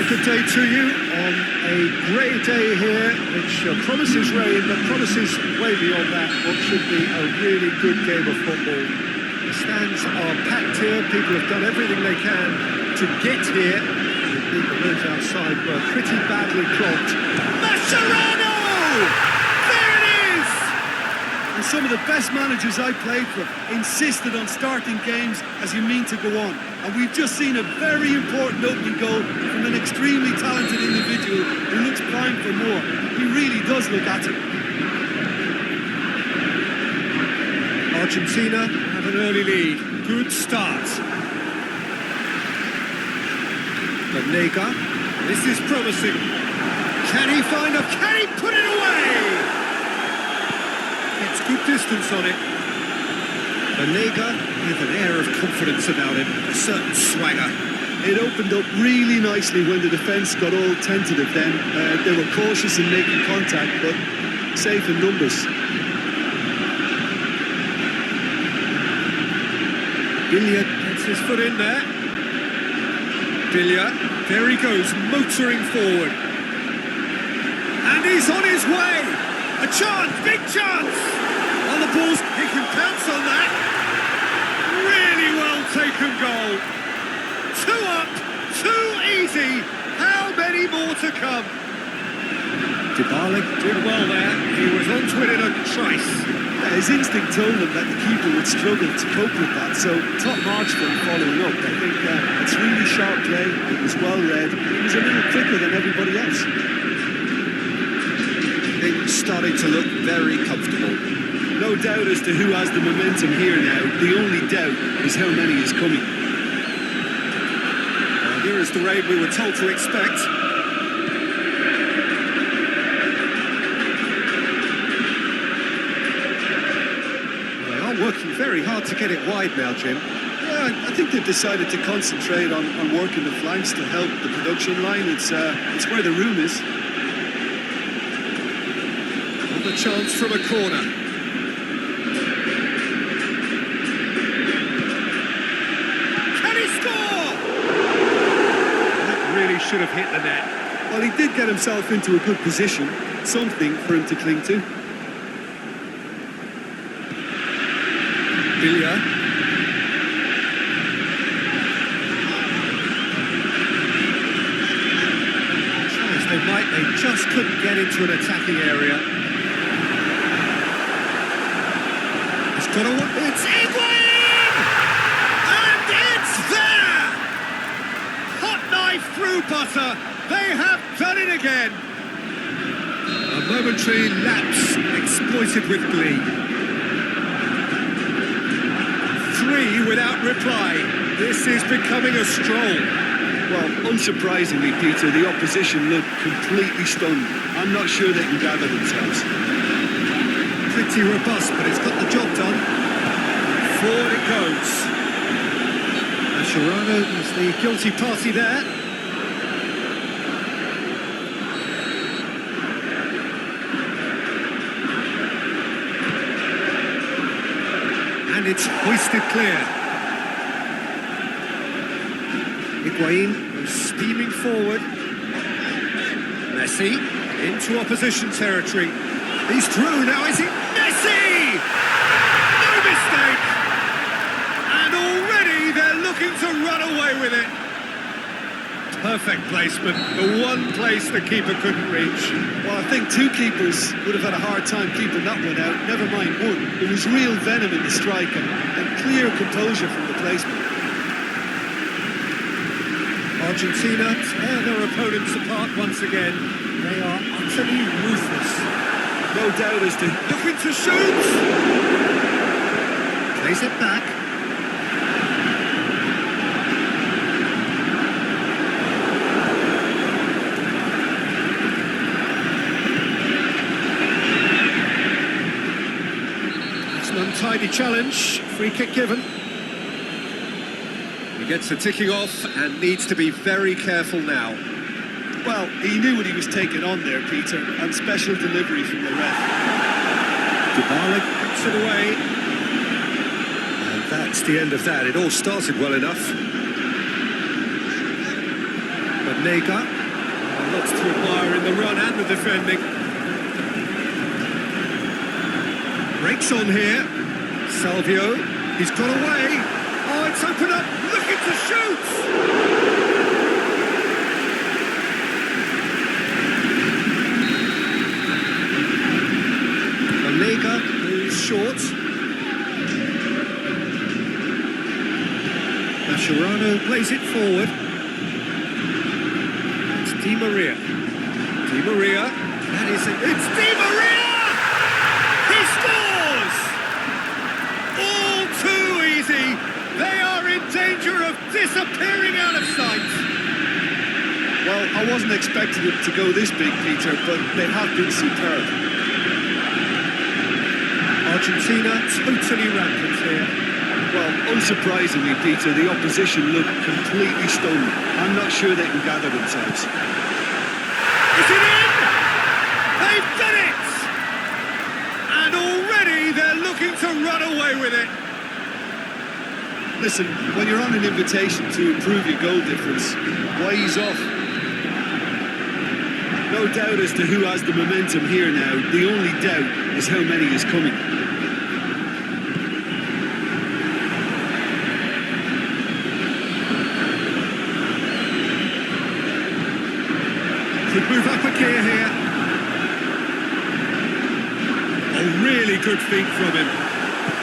good day to you on a grey day here, which promises rain, but promises way beyond that what should be a really good game of football. The stands are packed here, people have done everything they can to get here. Indeed, the roads outside were pretty badly clogged. Mascherano! There it is! And some of the best managers I played for insisted on starting games as you mean to go on. And we've just seen a very important opening goal from an extremely talented individual who looks primed for more. He really does look at it. Argentina have an early lead. Good start. Banega. This is promising. Can he put it away? Gets good distance on it. Banega with an air of confidence about him, a certain swagger. It opened up really nicely when the defence got all tentative then. They were cautious in making contact, but safe in numbers. Villa gets his foot in there. Villa, there he goes, motoring forward. And he's on his way! A chance, big chance! On the balls, he can pounce on that. Really well taken goal. 2 up, 2 easy. How many more to come? Dybala did well there. He was onto it in a trice. His instinct told him that the keeper would struggle to cope with that, so top marks for him following up. I think it's really sharp play. It was well read. He was a little quicker than everybody else. Things starting to look very comfortable. No doubt as to who has the momentum here now. The only doubt is how many is coming. Here is the raid we were told to expect. They are working very hard to get it wide now, Jim. Yeah, I think they've decided to concentrate on working the flanks to help the production line. It's where the room is. Another chance from a corner. Should have hit the net. Well, he did get himself into a good position, something for him to cling to. Villa. Tries they might, they just couldn't get into an attacking area. It's got to... It's Higuain! And it's there! Through butter, they have done it again. A momentary lapse exploited with glee. 3 without reply. This is becoming a stroll. Well, unsurprisingly, Peter, the opposition look completely stunned. I'm not sure they can gather themselves. Pretty robust, but it's got the job done. Forward it goes. Mascherano is the guilty party there. And it's hoisted clear. Higuain is steaming forward. Messi into opposition territory. He's through now, is it? Messi! No mistake! And already they're looking to run away with it. Perfect placement, the one place the keeper couldn't reach. Well, I think 2 keepers would have had a hard time keeping that one out, never mind 1. There was real venom in the strike and clear composure from the placement. Argentina tear their opponents apart once again. They are utterly ruthless. No doubt as to looking to shoot! Plays it back. Untidy challenge, free kick given. He gets the ticking off and needs to be very careful now. Well, he knew what he was taking on there, Peter, and special delivery from the ref. Dybala puts it away. And that's the end of that. It all started well enough. But Lega. Lots to admire in the run and the defending. Breaks on here. Salvio. He's got away. Oh, it's opened up. Looking to shoot. Lega moves short. Mascherano plays it forward. It's Di Maria. Di Maria. That is it. It's Di Maria! He scores! All too easy. They are in danger of disappearing out of sight. Well, I wasn't expecting it to go this big, Peter, but they have been superb. Argentina totally rampant here. Well, unsurprisingly, Peter, the opposition look completely stunned. I'm not sure they can gather themselves. Is it in? They've done it! And already they're looking to run away with it. Listen, when you're on an invitation to improve your goal difference, why ease off? No doubt as to who has the momentum here now. The only doubt is how many is coming. Could move up a gear here. A really good feat from him.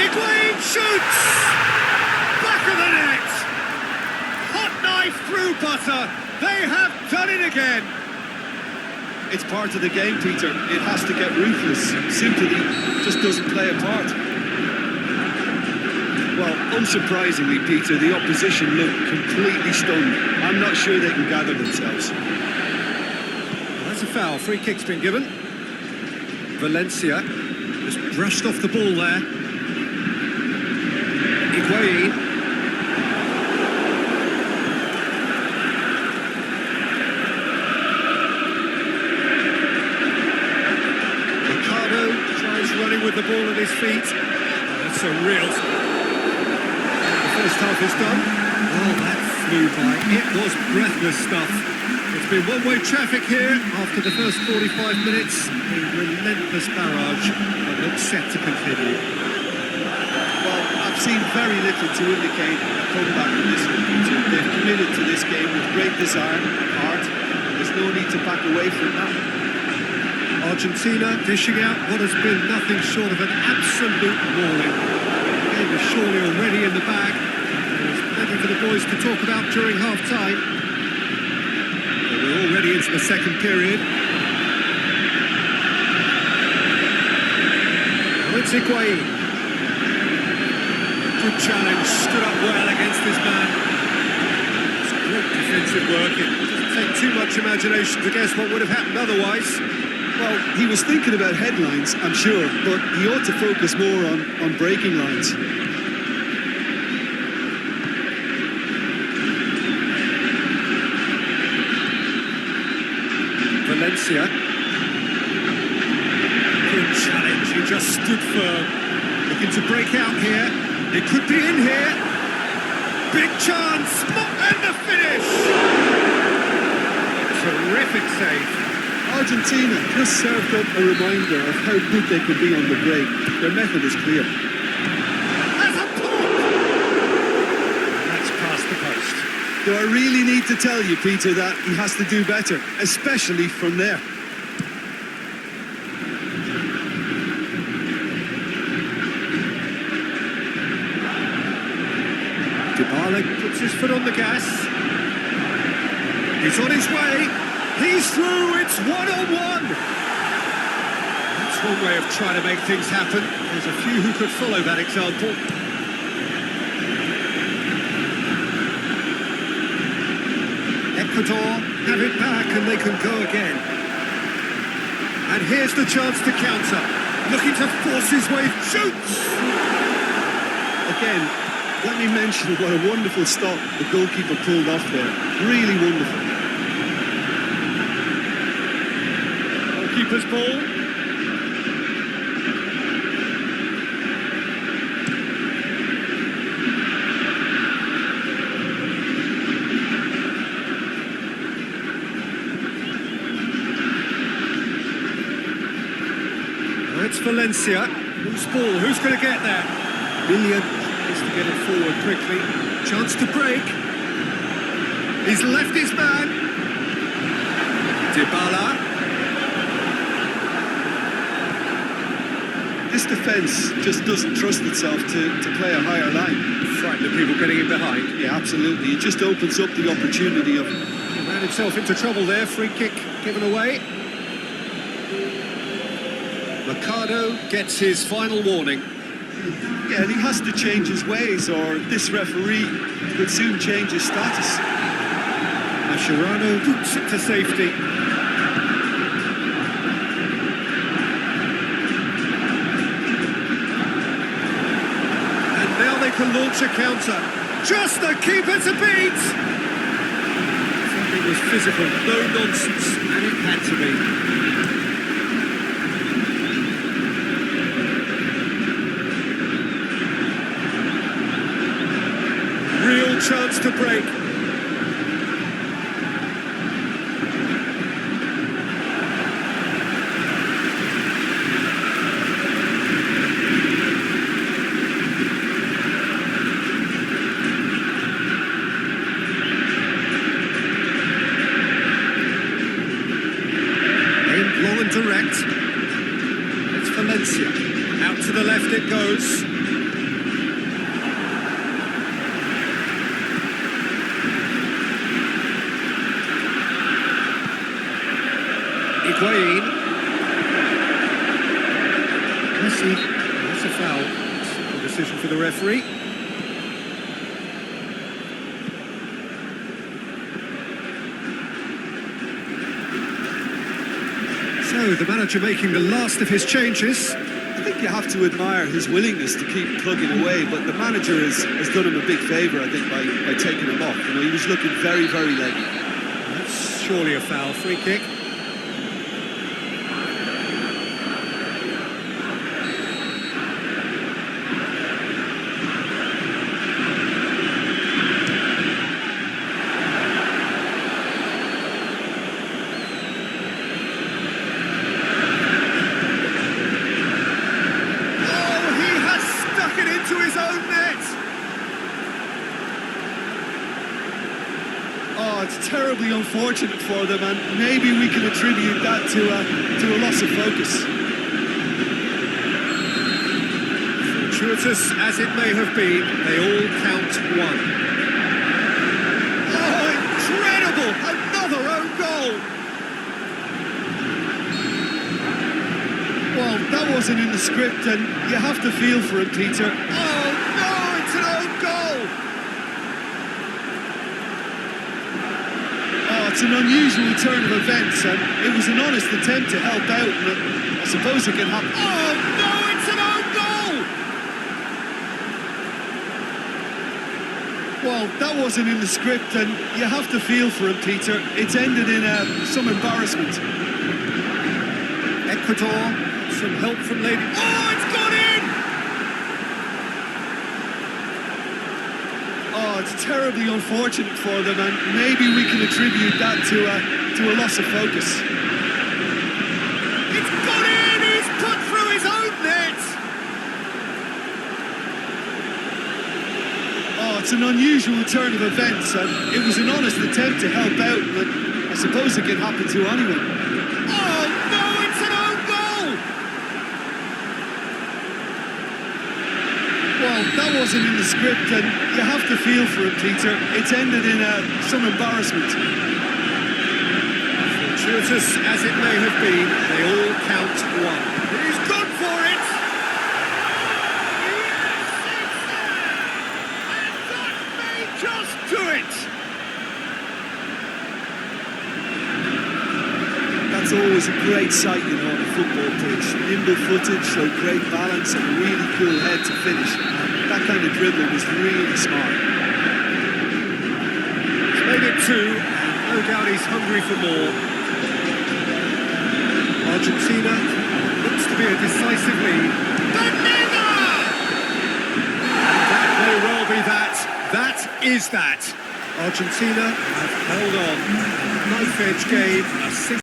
Higuain shoots! Back of the net! Hot knife through butter. They have done it again. It's part of the game, Peter. It has to get ruthless. Sympathy just doesn't play a part. Well, unsurprisingly, Peter, the opposition look completely stunned. I'm not sure they can gather themselves. That's a foul. Free kick's been given. Valencia just brushed off the ball there. Higuain. Ricardo tries running with the ball at his feet. That's a real... The first half is done. Oh, that flew by. It was breathless stuff. It's been one-way traffic here after the first 45 minutes. A relentless barrage that looks set to continue. Well, I've seen very little to indicate a comeback in this one, Peter. They've committed to this game with great desire and heart. There's no need to back away from that. Argentina dishing out what has been nothing short of an absolute mauling. The game is surely already in the bag. There's plenty for the boys to talk about during half-time. We're already into the second period. Now it's Higuain. Good challenge, stood up well against this man. It's great defensive work. It doesn't take too much imagination to guess what would have happened otherwise. Well, he was thinking about headlines, I'm sure, but he ought to focus more on breaking lines. Valencia. Good challenge, he just stood firm. Looking to break out here. It could be in here. Big chance, and the finish! Terrific save. Argentina just served up a reminder of how good they can be on the break. Their method is clear. That's a pull! That's past the post. Do I really need to tell you, Peter, that he has to do better, especially from there? Dybala puts his foot on the gas. He's on his way. He's through. It's one-on-one. That's one way of trying to make things happen. There's a few who could follow that example. Ecuador have it back and they can go again. And here's the chance to counter. Looking to force his way. Shoots! Again, let me mention what a wonderful stop the goalkeeper pulled off there. Really wonderful. Goalkeeper's ball. It's Valencia. Who's ball? Who's going to get there? Willian needs to get it forward quickly. Chance to break. He's left his man. Dybala. This defence just doesn't trust itself to play a higher line. Frightened of people getting in behind. Yeah, absolutely. It just opens up the opportunity of... He ran himself into trouble there. Free kick given away. Mercado gets his final warning. Yeah, and he has to change his ways, or this referee could soon change his status. Mascherano boots it to safety. And now they can launch a counter. Just the keeper to beat! Something was physical, no nonsense, and it had to be. Real chance to break. Aimed long and direct. It's Valencia. Out to the left it goes. Higuain. Messi. That's a foul. Simple decision for the referee. So the manager making the last of his changes. I think you have to admire his willingness to keep plugging away, but the manager has done him a big favour, I think, by taking him off. You know, he was looking very, very leggy. That's surely a foul. Free kick. To his own net. Oh, it's terribly unfortunate for them, and maybe we can attribute that to a loss of focus. Fortuitous as it may have been, they all count one. Oh, incredible! Another own goal! Well, that wasn't in the script, and you have to feel for him, Peter. Oh, no, it's an own goal! Oh, it's an unusual turn of events, and it was an honest attempt to help out, but I suppose it can happen. Oh, no, it's an own goal! Well, that wasn't in the script, and you have to feel for him, Peter. It's ended in some embarrassment. Ecuador. Some help from Lady. Oh, it's gone in! Oh, it's terribly unfortunate for them, and maybe we can attribute that to a loss of focus. It's gone in! He's put through his own net! Oh, it's an unusual turn of events, and it was an honest attempt to help out, but I suppose it can happen to anyone. Oh, no, it's an own goal! Well, that wasn't in the script, and you have to feel for him, Peter. It's ended in some embarrassment. Fortuitous as it may have been, they all count one. He's gone for it! And that may just do it! That's always a great sight, you know, on a football pitch. Nimble-footed, showed great balance and a really cool head to finish. That kind of dribble was really smart. He's made it two, and no doubt he's hungry for more. Argentina looks to be a decisive lead. Banana! That may well be that. That is that. Argentina have held on. Knife-edge game, a